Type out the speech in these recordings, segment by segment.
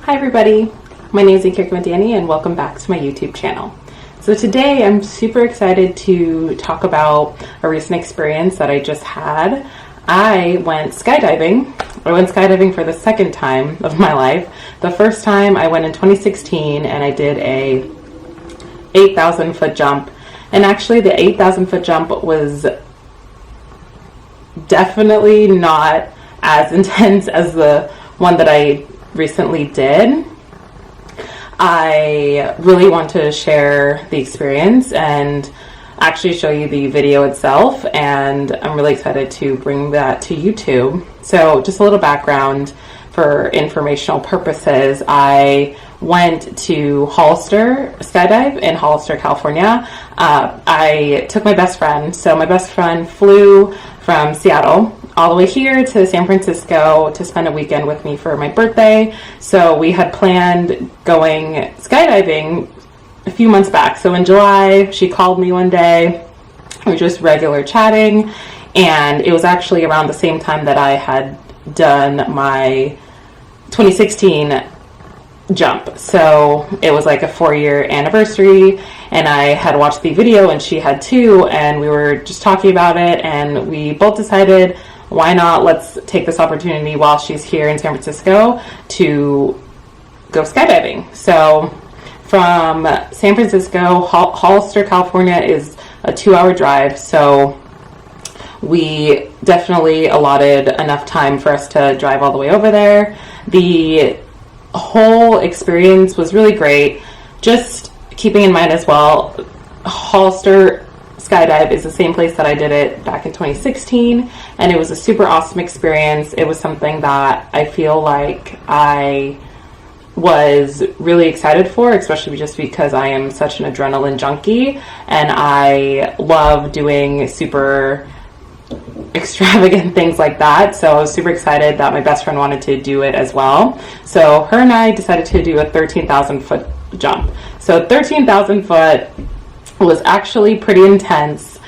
Hi everybody, my name is Danny and welcome back to my YouTube channel. So today I'm super excited to talk about a recent experience that I just had. I went skydiving. I went skydiving for the second time of my life. The first time I went in 2016 and I did a 8,000 foot jump. And actually the 8,000 foot jump was definitely not as intense as the one that I recently did. I really want to share the experience and actually show you the video itself, and I'm really excited to bring that to YouTube. So just a little background for informational purposes. I went to Hollister Skydive in Hollister, California. I took my best friend. So my best friend flew from Seattle all the way here to San Francisco to spend a weekend with me for my birthday. So we had planned going skydiving a few months back. So in July, she called me one day. We were just regular chatting, and it was actually around the same time that I had done my 2016 jump. So it was like a 4-year anniversary, and I had watched the video and she had too, and we were just talking about it, and we both decided, why not, let's take this opportunity while she's here in San Francisco to go skydiving. So from San Francisco, Hollister, California is a 2-hour drive, so we definitely allotted enough time for us to drive all the way over there. The whole experience was really great. Just keeping in mind as well, Hollister Skydive is the same place that I did it back in 2016, and it was a super awesome experience. It was something that I feel like I was really excited for, especially just because I am such an adrenaline junkie and I love doing super extravagant things like that. So I was super excited that my best friend wanted to do it as well. So her and I decided to do a 13,000 foot jump. So 13,000 foot was actually pretty intense.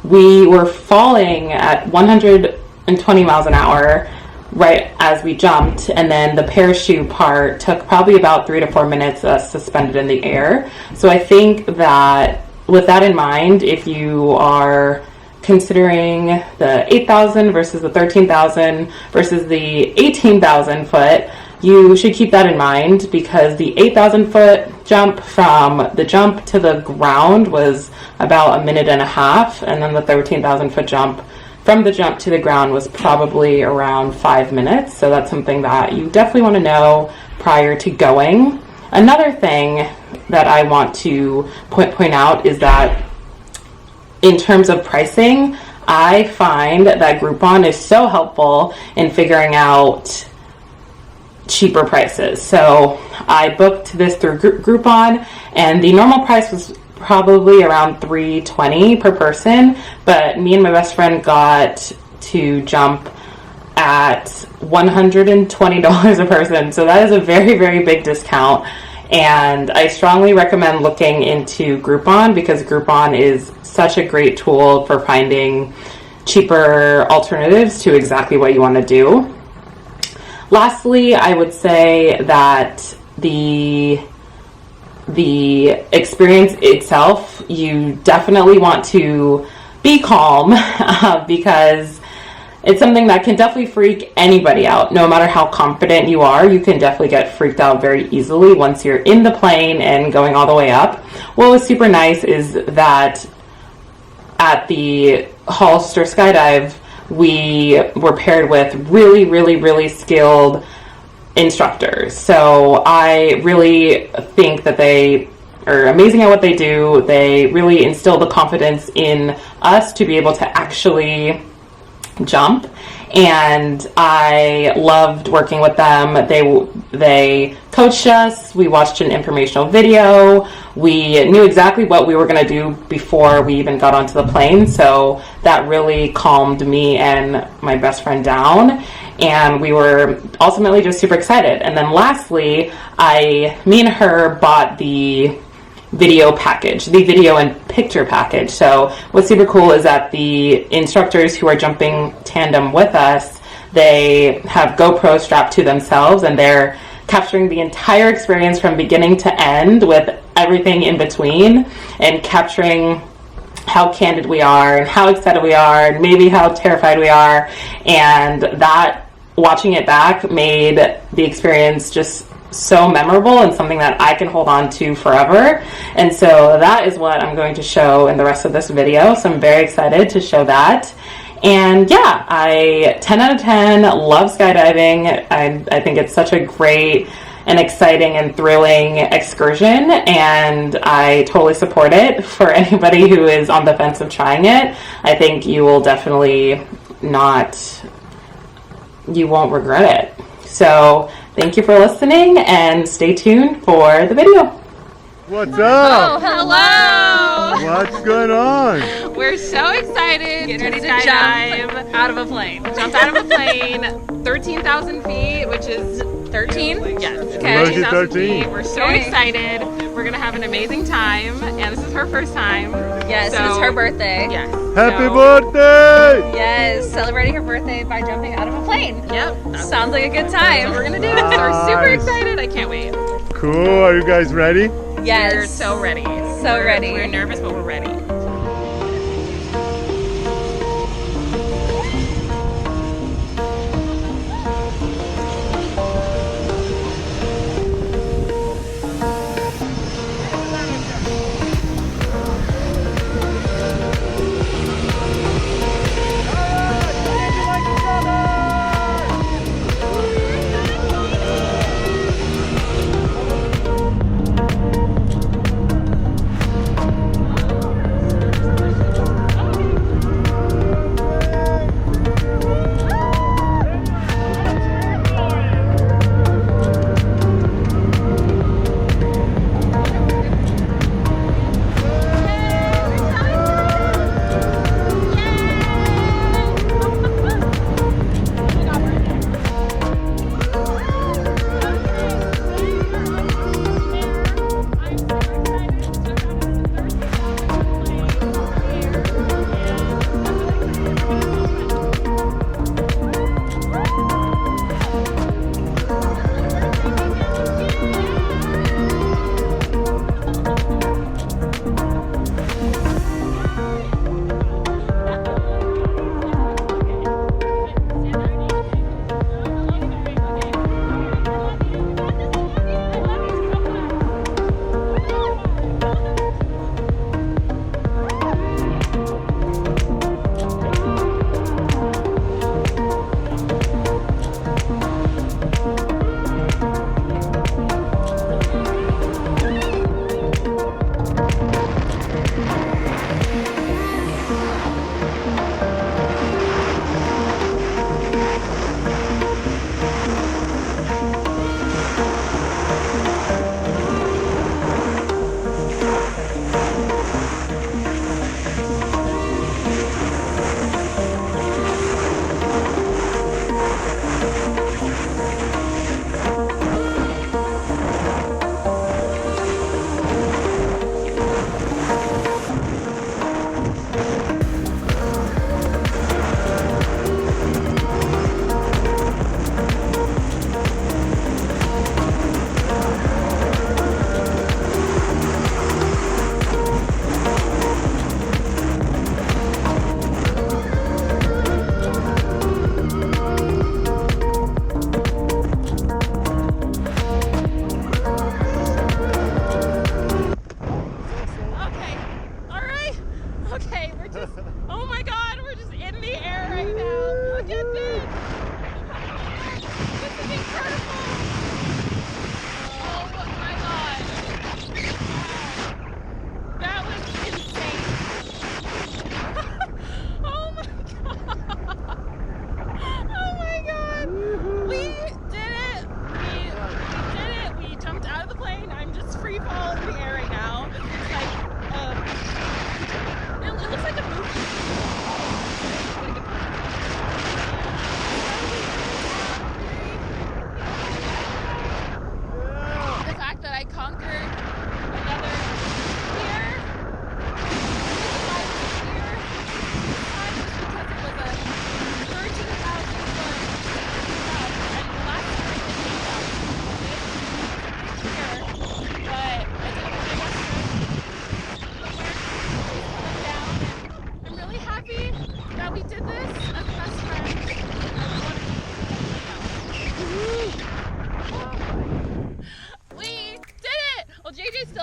We were falling at 120 miles an hour right as we jumped, and then the parachute part took probably about 3 to 4 minutes suspended in the air. So I think that with that in mind, if you are considering the 8,000 versus the 13,000 versus the 18,000 foot, you should keep that in mind, because the 8,000 foot jump, from the jump to the ground, was about 1.5 minutes, and then the 13,000 foot jump from the jump to the ground was probably around 5 minutes. So that's something that you definitely want to know prior to going. Another thing that I want to point out is that in terms of pricing, I find that Groupon is so helpful in figuring out cheaper prices. So I booked this through Groupon, and the normal price was probably around $320 per person, but me and my best friend got to jump at $120 a person. So that is a very, very big discount. And I strongly recommend looking into Groupon, because Groupon is such a great tool for finding cheaper alternatives to exactly what you want to do. Lastly, I would say that the experience itself, you definitely want to be calm because it's something that can definitely freak anybody out. No matter how confident you are, you can definitely get freaked out very easily once you're in the plane and going all the way up. What was super nice is that at the Hollister Skydive, we were paired with really, really, really skilled instructors. So I really think that they are amazing at what they do. They really instill the confidence in us to be able to actually jump, and I loved working with them. They coached us. We watched an informational video. We knew exactly what we were going to do before we even got onto the plane, so that really calmed me and my best friend down, and we were ultimately just super excited. And then lastly, me and her bought the video package, the video and picture package. So what's super cool is that the instructors who are jumping tandem with us, they have GoPro strapped to themselves, and they're capturing the entire experience from beginning to end with everything in between, and capturing how candid we are and how excited we are and maybe how terrified we are. And that, watching it back, made the experience just so memorable and something that I can hold on to forever. And so that is what I'm going to show in the rest of this video. So I'm very excited to show that. And yeah, 10 out of 10, love skydiving. I think it's such a great and exciting and thrilling excursion, and I totally support it for anybody who is on the fence of trying it. I think you will definitely you won't regret it. So thank you for listening, and stay tuned for the video. What's up? Oh, hello! What's going on? We're so excited. Getting ready to jump out of a plane. Jumped out of a plane, 13,000 feet, which is 13? Yes. Okay. 13,000 feet. We're so excited. We're going to have an amazing time, and this is her first time. Yes, so, it's her birthday. Yes. Happy birthday! Yes, celebrating her birthday by jumping out of a plane. Yep. Sounds like a good time. We're going to do this. So we're super excited. I can't wait. Cool. Are you guys ready? Yes. We're so ready. Ready. We're nervous, but we're ready.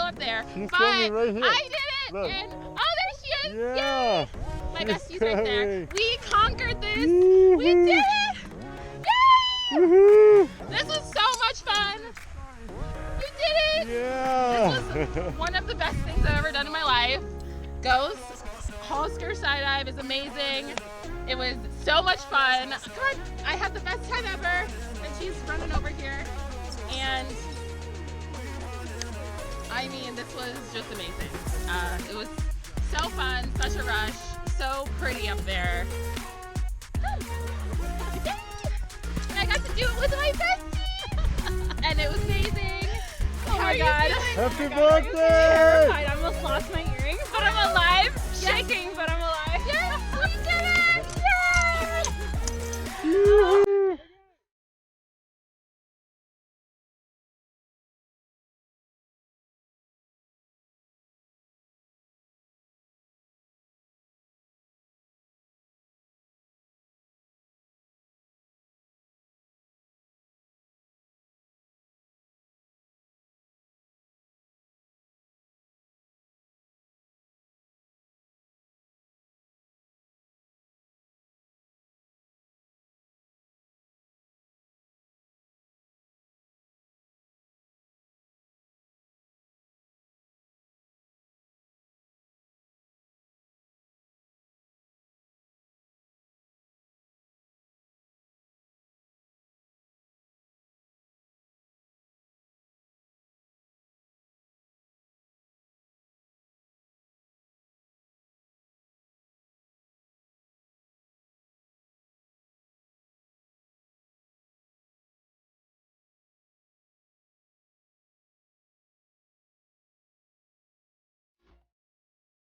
up there. She's but filming right here. I did it! Look. And oh, there she is! Yeah. Yay! My bestie's right there. We conquered this! Woohoo. We did it! Yay! Woohoo. This was so much fun! We did it! Yeah. This was one of the best things I've ever done in my life. Ghost Holster skydive is amazing. It was so much fun. Come on, I had the best time ever. And she's running over here. And I mean, this was just amazing. It was so fun, such a rush, so pretty up there. And I got to do it with my bestie. And it was amazing. Oh my god. Happy birthday. Terrified. I almost lost my earrings, but I'm alive. Shaking, but I'm alive. Yes, we did it! Yay! Woohoo.